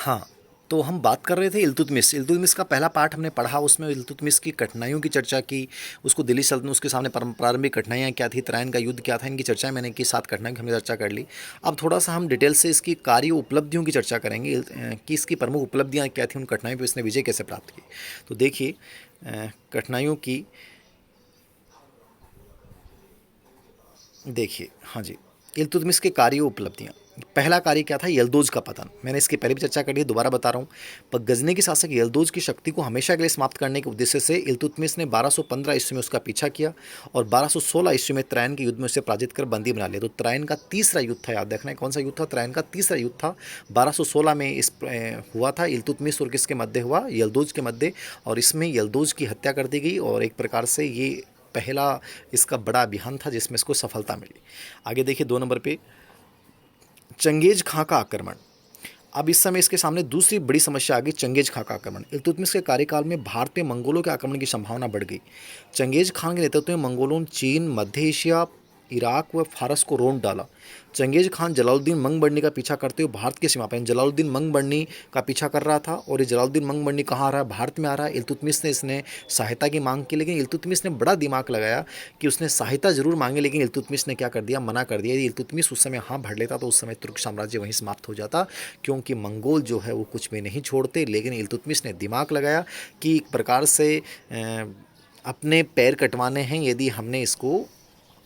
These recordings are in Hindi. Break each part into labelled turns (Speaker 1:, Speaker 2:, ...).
Speaker 1: हाँ, तो हम बात कर रहे थे इल्तुतमिश। इल्तुतमिश का पहला पार्ट हमने पढ़ा, उसमें इल्तुतमिश की कठिनाइयों की चर्चा की, उसको दिल्ली सल्तनत उसके सामने प्रारंभिक कठिनाइयाँ क्या थी, तराइन का युद्ध क्या था, इनकी चर्चाएं मैंने की, 7 कठिनाइयों की हमने चर्चा कर ली। अब थोड़ा सा हम डिटेल से इसकी कार्य उपलब्धियों की चर्चा करेंगे कि इसकी प्रमुख उपलब्धियाँ क्या थी, उन कठिनाइयों पर इसने विजय कैसे प्राप्त की। तो देखिए कठिनाइयों की, देखिए हाँ जी, इल्तुतमिश के कार्य उपलब्धियाँ। पहला कार्य क्या था, यल्दौज का पतन। मैंने इसकी पहले भी चर्चा करी है, दोबारा बता रहा हूँ। पर गजनी के शासक यल्दौज की शक्ति को हमेशा के लिए समाप्त करने के उद्देश्य से इल्तुतमिश ने 1215 ईस्वी में उसका पीछा किया और 1216 ईस्वी में त्राइन के युद्ध में उसे पराजित कर बंदी बना लिया। तो त्राइन का तीसरा युद्ध था, याद रखना है कौन सा युद्ध था, त्राइन का तीसरा युद्ध था। 1216 में इस हुआ था, इल्तुतमिश और किसके मध्य हुआ, यल्दौज के मध्य। और इसमें यल्दौज की हत्या कर दी गई और एक प्रकार से ये पहला इसका बड़ा अभियान था जिसमें इसको सफलता मिली। आगे देखिए 2 नंबर पे चंगेज खां का आक्रमण। अब इस समय इसके सामने दूसरी बड़ी समस्या आ गई, चंगेज खां का आक्रमण। इल्तुतमिश के कार्यकाल में भारत पे मंगोलों के आक्रमण की संभावना बढ़ गई। चंगेज खान के नेतृत्व में मंगोलों ने चीन, मध्य एशिया, इराक व फारस को रोंद डाला। चंगेज खान जलालुद्दीन मंगबरनी का पीछा करते हुए भारत की सीमा पर, जलालुद्दीन मंगबरनी का पीछा कर रहा था और ये जलालुद्दीन मंगबरनी कहाँ आ रहा है, भारत में आ रहा है। इल्तुतमिश ने इसने सहायता की मांग की, लेकिन इल्तुतमिश ने बड़ा दिमाग लगाया कि उसने सहायता जरूर मांगी, लेकिन इल्तुतमिश ने क्या कर दिया, मना कर दिया। यदि इल्तुतमिश उस समय हाँ भर लेता तो उस समय तुर्क साम्राज्य वहीं समाप्त हो जाता, क्योंकि मंगोल जो है वो कुछ भी नहीं छोड़ते। लेकिन इल्तुतमिश ने दिमाग लगाया कि एक प्रकार से अपने पैर कटवाने हैं यदि हमने इसको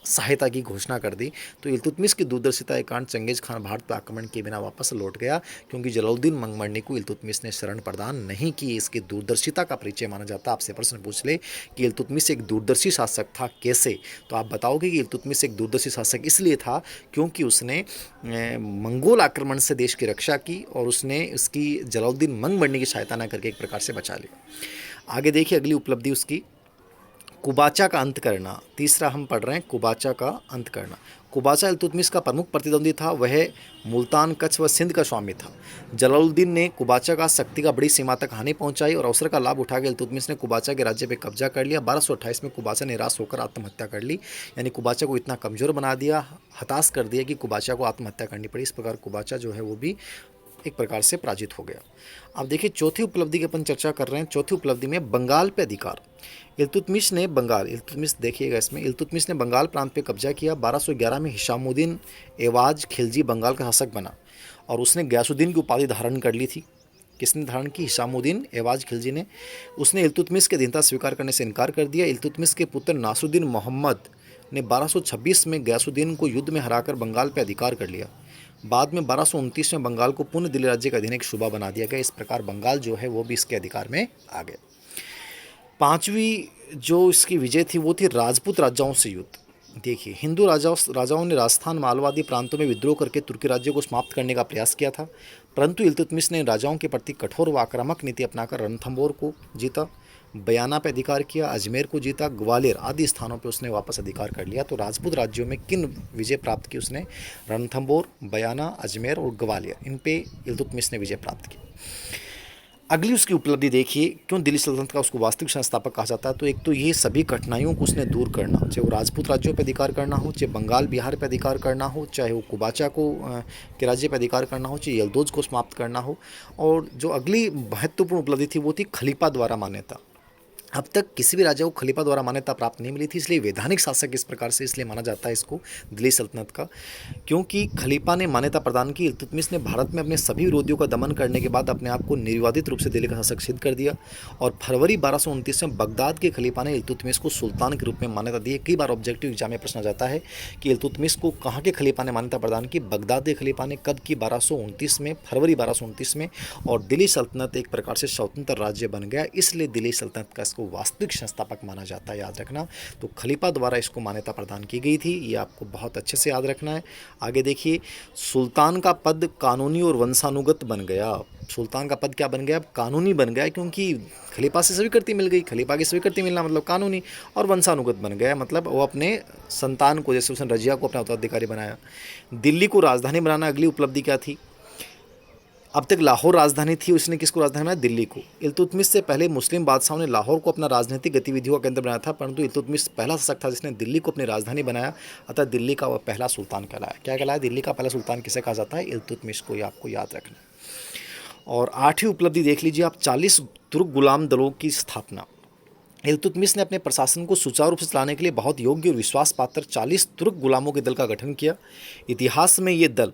Speaker 1: सहायता की घोषणा कर दी। तो इल्तुतमिश की दूरदर्शिता के कारण चंगेज खान भारत पर आक्रमण किए बिना वापस लौट गया, क्योंकि जलालुद्दीन मंगबरनी को इल्तुतमिश ने शरण प्रदान नहीं की। इसकी दूरदर्शिता का परिचय माना जाता है। आपसे प्रश्न पूछ ले कि इल्तुतमिश एक दूरदर्शी शासक था कैसे, तो आप बताओगे कि इल्तुतमिश एक दूरदर्शी शासक इसलिए था क्योंकि उसने मंगोल आक्रमण से देश की रक्षा की और उसने उसकी जलालुद्दीन मंगबरनी की सहायता न करके एक प्रकार से बचा लिया। आगे देखिए अगली उपलब्धि उसकी, कुबाचा का अंत करना। तीसरा हम पढ़ रहे हैं, कुबाचा का अंत करना। कुबाचा इल्तुतमिश का प्रमुख प्रतिद्वंदी था, वह मुल्तान, कच्छ व सिंध का स्वामी था। जलालुद्दीन ने कुबाचा का शक्ति का बड़ी सीमा तक हानि पहुंचाई और अवसर का लाभ उठाकर इल्तुतमिश ने कुबाचा के राज्य पर कब्जा कर लिया। 1228 में कुबाचा निराश होकर आत्महत्या कर ली, यानी कुबाचा को इतना कमज़ोर बना दिया, हताश कर दिया कि कुबाचा को आत्महत्या करनी पड़ी। इस प्रकार कुबाचा जो है वो भी एक प्रकार से पराजित हो गया। अब देखिए चौथी उपलब्धि की अपन चर्चा कर रहे हैं। चौथी उपलब्धि में बंगाल पे अधिकार। इल्तुतमिश ने बंगाल, इल्तुतमिश देखिएगा इसमें, इल्तुतमिश ने बंगाल प्रांत पे कब्जा किया। 1211 में हिशामुद्दीन एवाज खिलजी बंगाल का शासक बना और उसने गयासुद्दीन की उपाधि धारण कर ली थी। किसने धारण की, हिशामुद्दीन एवाज खिलजी ने। उसने इल्तुतमिश के अधीनता स्वीकार करने से इनकार कर दिया। इल्तुतमिश के पुत्र नासरुद्दीन मोहम्मद ने 1226 में गयासुद्दीन को युद्ध में हराकर बंगाल पर अधिकार कर लिया। बाद में 1229 में बंगाल को पूर्ण दिल्ली राज्य का अधीन एक सूबा बना दिया गया। इस प्रकार बंगाल जो है वो भी इसके अधिकार में आ गया। पांचवी जो इसकी विजय थी वो थी राजपूत राजाओं से युद्ध। देखिए हिंदू राजाओं ने राजस्थान, मालवादी प्रांतों में विद्रोह करके तुर्की राज्य को समाप्त करने का प्रयास किया था, परंतु इल्तुतमिश ने राजाओं के प्रति कठोर व आक्रामक नीति अपनाकर रणथंबोर को जीता, बयाना पर अधिकार किया, अजमेर को जीता, ग्वालियर आदि स्थानों पर उसने वापस अधिकार कर लिया। तो राजपूत राज्यों में किन विजय प्राप्त की उसने, रणथंबोर, बयाना, अजमेर और ग्वालियर, इन पे इल्तुतमिश ने विजय प्राप्त की। अगली उसकी उपलब्धि देखिए, क्यों दिल्ली सल्तनत का उसको वास्तविक संस्थापक कहा जाता है। तो एक तो ये सभी कठिनाइयों को उसने दूर करना, चाहे वो राजपूत राज्यों पर अधिकार करना हो, चाहे बंगाल बिहार पर अधिकार करना हो, चाहे वो कुबाचा को के राज्य पर अधिकार करना हो, चाहे यल्दौज को समाप्त करना हो। और जो अगली महत्वपूर्ण उपलब्धि थी वो थी खलीफा द्वारा मान्यता। अब तक किसी भी राजा को खलीफा द्वारा मान्यता प्राप्त नहीं मिली थी, इसलिए वैधानिक शासक इस प्रकार से इसलिए माना जाता है इसको दिल्ली सल्तनत का, क्योंकि खलीफा ने मान्यता प्रदान की। इल्तुतमिश ने भारत में अपने सभी विरोधियों का दमन करने के बाद अपने आप को निर्विवादित रूप से दिल्ली का शासक सिद्ध कर दिया और फरवरी 1229 में बगदाद के खलीफा ने इल्तुतमिश को सुल्तान के रूप में मान्यता दी। कई बार ऑब्जेक्टिव एग्जाम में प्रश्न आ जाता है कि इल्तुतमिश को कहाँ के खलीफा ने मान्यता प्रदान की, बगदाद के खलीफा ने। कब की, 1229 में, फरवरी 1229 में। और दिल्ली सल्तनत एक प्रकार से स्वतंत्र राज्य बन गया, इसलिए दिल्ली सल्तनत का इसको वास्तविक संस्थापक माना जाता है, याद रखना। तो खलीफा द्वारा इसको मान्यता प्रदान की गई थी, ये आपको बहुत अच्छे से याद रखना है। आगे देखिए, सुल्तान का पद कानूनी और वंशानुगत बन गया। सुल्तान का पद क्या बन गया, कानूनी बन गया, क्योंकि खलीफा से स्वीकृति मिल गई। खलीफा की स्वीकृति मिलना मतलब कानूनी, और वंशानुगत बन गया मतलब वो अपने संतान को, जैसे उसने रजिया को अपना उत्तराधिकारी बनाया। दिल्ली को राजधानी बनाना अगली उपलब्धि क्या थी। अब तक लाहौर राजधानी थी, उसने किसको राजधानी बनाया, दिल्ली को। इल्तुतमिश से पहले मुस्लिम बादशाहों ने लाहौर को अपना राजनीतिक गतिविधियों का केंद्र बनाया था, परंतु इल्तुतमिश पहला शासक था जिसने दिल्ली को अपनी राजधानी बनाया, अतः दिल्ली का वह पहला सुल्तान कहलाया। क्या कहलाया, दिल्ली का पहला सुल्तान किसे कहा जाता है, इल्तुतमिश को, ये आपको याद रखना। और 8वीं उपलब्धि देख लीजिए आप, 40 तुर्क गुलाम दलों की स्थापना। इल्तुतमिश ने अपने प्रशासन को सुचारू रूप से चलाने के लिए बहुत योग्य और विश्वास पात्र 40 तुर्क गुलामों के दल का गठन किया। इतिहास में ये दल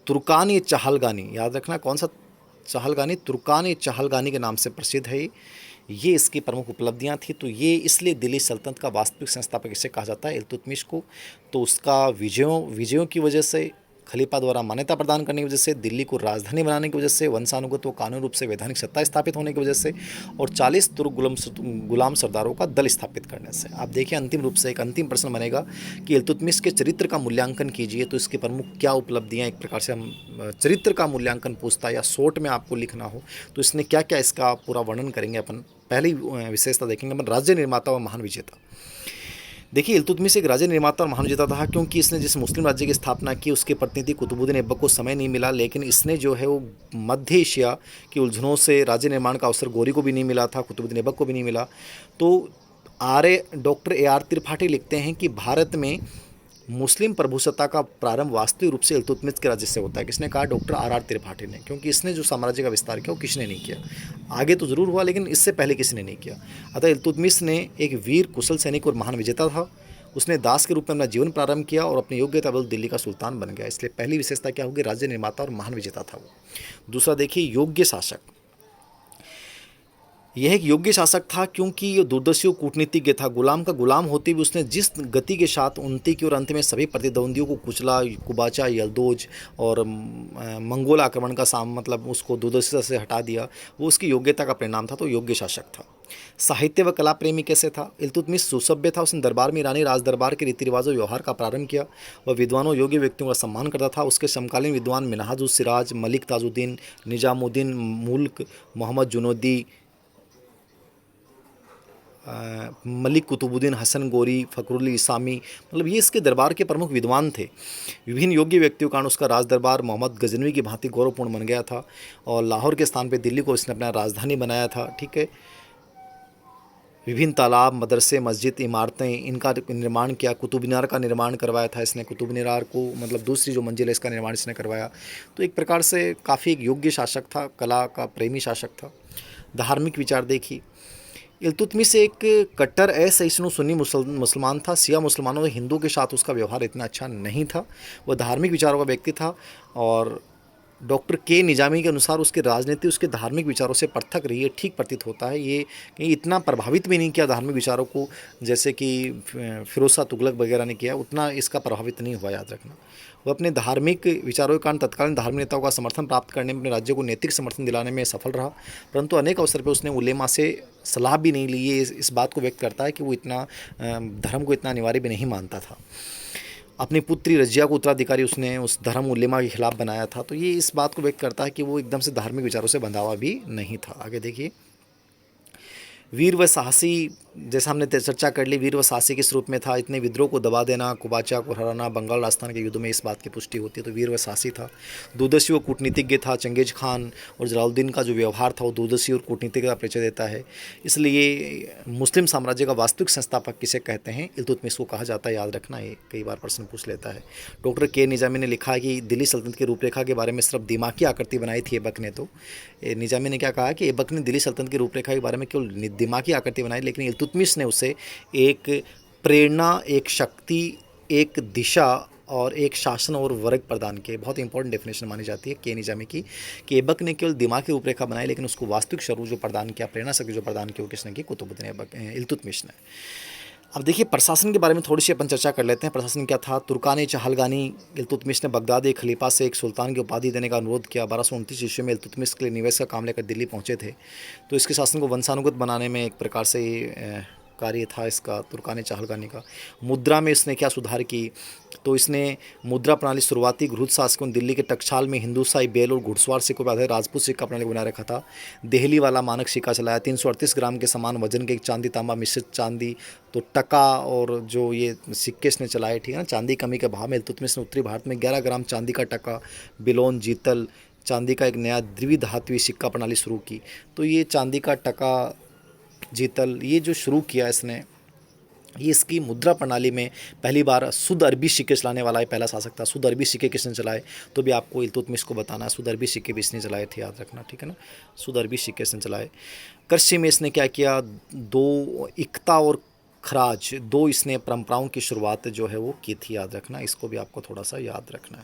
Speaker 1: तुर्कान ए चहलगानी, याद रखना कौन सा चहलगानी, तुर्कान ए चहलगानी के नाम से प्रसिद्ध है। ये इसकी प्रमुख उपलब्धियां थी। तो ये इसलिए दिल्ली सल्तनत का वास्तविक संस्थापक इसे कहा जाता है, इल्तुतमिश को। तो उसका विजयों की वजह से, खलीफा द्वारा मान्यता प्रदान करने की वजह से, दिल्ली को राजधानी बनाने की वजह से, वंशानुगत व कानूनी रूप से वैधानिक सत्ता स्थापित होने की वजह से, और 40 तुर्क गुलाम सरदारों का दल स्थापित करने से। आप देखिए अंतिम रूप से एक अंतिम प्रश्न बनेगा कि इल्तुतमिश के चरित्र का मूल्यांकन कीजिए, तो इसके प्रमुख क्या उपलब्धियां, एक प्रकार से हम चरित्र का मूल्यांकन पूछता है या शॉर्ट में आपको लिखना हो तो इसने क्या क्या, इसका पूरा वर्णन करेंगे अपन। पहली विशेषता देखेंगे अपन, राज्य निर्माता व महान विजेता। देखिए इल्तुतमिश एक राज्य निर्माता और महान विजेता था, क्योंकि इसने जिस मुस्लिम राज्य की स्थापना की उसके प्रतिनिधि कुतुबुद्दीन ऐबक को समय नहीं मिला, लेकिन इसने जो है वो मध्य एशिया की उलझनों से राज्य निर्माण का अवसर गौरी को भी नहीं मिला था, कुतुबुद्दीन ऐबक को भी नहीं मिला। तो डॉक्टर AR त्रिपाठी लिखते हैं कि भारत में मुस्लिम प्रभुसत्ता का प्रारंभ वास्तविक रूप से इल्तुतमिश के राज्य से होता है। किसने कहा? डॉक्टर RR त्रिपाठी ने, क्योंकि इसने जो साम्राज्य का विस्तार किया वो किसने नहीं किया। आगे तो जरूर हुआ लेकिन इससे पहले किसी ने नहीं किया। अतः इल्तुतमिश ने एक वीर कुशल सैनिक और महान विजेता था। उसने दास के रूप में अपना जीवन प्रारंभ किया और अपनी योग्यता बल दिल्ली का सुल्तान बन गया। इसलिए पहली विशेषता क्या होगी? राज्य निर्माता और महान विजेता था वो। दूसरा देखिए, योग्य शासक। यह एक योग्य शासक था क्योंकि ये दूरदर्शी कूटनीतिज्ञ था। गुलाम का गुलाम होते हुए उसने जिस गति के साथ उन्नति की और अंत में सभी प्रतिद्वंदियों को कुचला, कुबाचा, यल्दोज और मंगोल आक्रमण का मतलब उसको दूरदर्शिता से हटा दिया, वो उसकी योग्यता का परिणाम था। तो योग्य शासक था। साहित्य व कला प्रेमी कैसे था? इल्तुतमिश सुसभ्य था। उसने दरबार में ईरानी राज दरबार के रीति रिवाजों व्यवहार का प्रारंभ किया। वह विद्वानों योग्य व्यक्तियों का सम्मान करता था। उसके समकालीन विद्वान मिनहाजुल सिराज, मलिक ताजुद्दीन, निजामुद्दीन मुल्क, मोहम्मद जुनूदी, मलिक कुतुबुद्दीन हसन गोरी, फ़खरुल इस्लामी, मतलब ये इसके दरबार के प्रमुख विद्वान थे। विभिन्न योग्य व्यक्तियों के कारण उसका राज दरबार मोहम्मद गजनवी की भांति गौरवपूर्ण बन गया था और लाहौर के स्थान पर दिल्ली को इसने अपना राजधानी बनाया था। ठीक है। विभिन्न तालाब, मदरसे, मस्जिद, इमारतें, इनका निर्माण किया। कुतुब मीनार का निर्माण करवाया था इसने। कुतुब मीनार को मतलब दूसरी जो मंजिल है इसका निर्माण इसने करवाया। तो एक प्रकार से काफ़ी एक योग्य शासक था, कला का प्रेमी शासक था। धार्मिक विचार देखिए, इल्तुतमिश एक कट्टर असहिष्णु सुन्नी मुसलमान था। शिया मुसलमानों और हिंदुओं के साथ उसका व्यवहार इतना अच्छा नहीं था। वह धार्मिक विचारों का व्यक्ति था और डॉक्टर के निजामी के अनुसार उसकी राजनीति उसके धार्मिक विचारों से पृथक रही है, ठीक प्रतीत होता है। ये कहीं इतना प्रभावित भी नहीं किया धार्मिक विचारों को जैसे कि फिरोज शाह तुगलक वगैरह ने किया, उतना इसका प्रभावित नहीं हुआ, याद रखना। वह अपने धार्मिक विचारों के कारण तत्कालीन धार्मिक नेताओं का समर्थन प्राप्त करने में, अपने राज्य को नैतिक समर्थन दिलाने में सफल रहा, परंतु अनेक अवसर पर उसने उलेमा से सलाह भी नहीं ली। ये इस बात को व्यक्त करता है कि वो इतना धर्म को इतना अनिवार्य भी नहीं मानता था। अपनी पुत्री रजिया को उत्तराधिकारी उसने उस धर्म उलेमा के खिलाफ बनाया था। तो ये इस बात को व्यक्त करता है कि वो एकदम से धार्मिक विचारों से बंधा हुआ भी नहीं था। आगे देखिए, वीर व साहसी, जैसा हमने चर्चा कर ली, वीर व साहसी किस रूप में था? इतने विद्रोह को दबा देना, कुबाचा को हराना, बंगाल राजस्थान के युद्ध में इस बात की पुष्टि होती है। तो वीर व साहसी था। दूरदर्शी व कूटनीतिज्ञ था। चंगेज खान और जलालुद्दीन का जो व्यवहार था वो दूरदर्शी और कूटनीतिज्ञ का परिचय देता है। इसलिए मुस्लिम साम्राज्य का वास्तविक संस्थापक किसे कहते हैं? इल्तुतमिश को कहा जाता है, याद रखना, ये कई बार प्रश्न पूछ लेता है। डॉक्टर के निजामी ने लिखा कि दिल्ली सल्तनत की रूपरेखा के बारे में सिर्फ दिमागी आकृति बनाई थी ऐबक ने। तो निजामी ने क्या कहा कि ऐबक ने दिल्ली सल्तनत की रूपरेखा के बारे में केवल दिमागी आकृति बनाई, लेकिन इल्तुतमिश ने उसे एक प्रेरणा, एक शक्ति, एक दिशा और एक शासन और वर्ग प्रदान किए। बहुत इंपॉर्टेंट डेफिनेशन मानी जाती है के निजामी की कि ऐबक ने केवल दिमागी रूपरेखा बनाई, लेकिन उसको वास्तविक स्वरूप जो प्रदान किया, प्रेरणा शक्ति जो प्रदान की, वो किसने की? कुतुबुद्दीन ऐबक, इल्तुतमिश ने। अब देखिए प्रशासन के बारे में थोड़ी सी अपन चर्चा कर लेते हैं। प्रशासन क्या था? तुर्कान चहलगानी। इल्तुतमिश ने बगदाद एक खलीफा से एक सुल्तान की उपाधि देने का अनुरोध किया। 1229 ईस्वी में इल्तुतमिश के लिए निवेश का काम लेकर दिल्ली पहुंचे थे। तो इसके शासन को वंशानुगत बनाने में एक प्रकार से कार्य था इसका, तुर्कान चहलगानी का। मुद्रा में इसने क्या सुधार की? तो इसने मुद्रा प्रणाली शुरुआती घुरूद शासकों दिल्ली के टकसाल में हिंदुशाही बैल और घुड़सवार सिक्कों पर आधारित राजपूत सिक्का प्रणाली बना रखा था। देहली वाला मानक सिक्का चलाया। 338 ग्राम के समान वजन के एक चांदी तांबा मिश्रित चांदी, तो टका और जो ये सिक्के इसने चलाए, ठीक है ना। चांदी कमी के भाव में इल्तुतमिश ने उत्तरी भारत में 11 ग्राम चांदी का टका, बिलोन, जीतल, चांदी का एक नया द्विधात्वीय सिक्का प्रणाली शुरू की। तो ये चांदी का टका, जीतल, ये जो शुरू किया इसने, ये इसकी मुद्रा प्रणाली में पहली बार शुद्ध अरबी सिक्के चलाने वाला ये पहला शासक था। शुद्ध अरबी सिक्के किसने चलाए, तो भी आपको इल्तुतमिश को बताना है। शुद्ध अरबी सिक्के भी इसने चलाए थे, याद रखना, ठीक है ना। शुद्ध अरबी सिक्के इसने चलाए। कृषि में इसने क्या किया, दो इक्ता और खराज, दो इसने परंपराओं की शुरुआत जो है वो की थी, याद रखना। इसको भी आपको थोड़ा सा याद रखना है।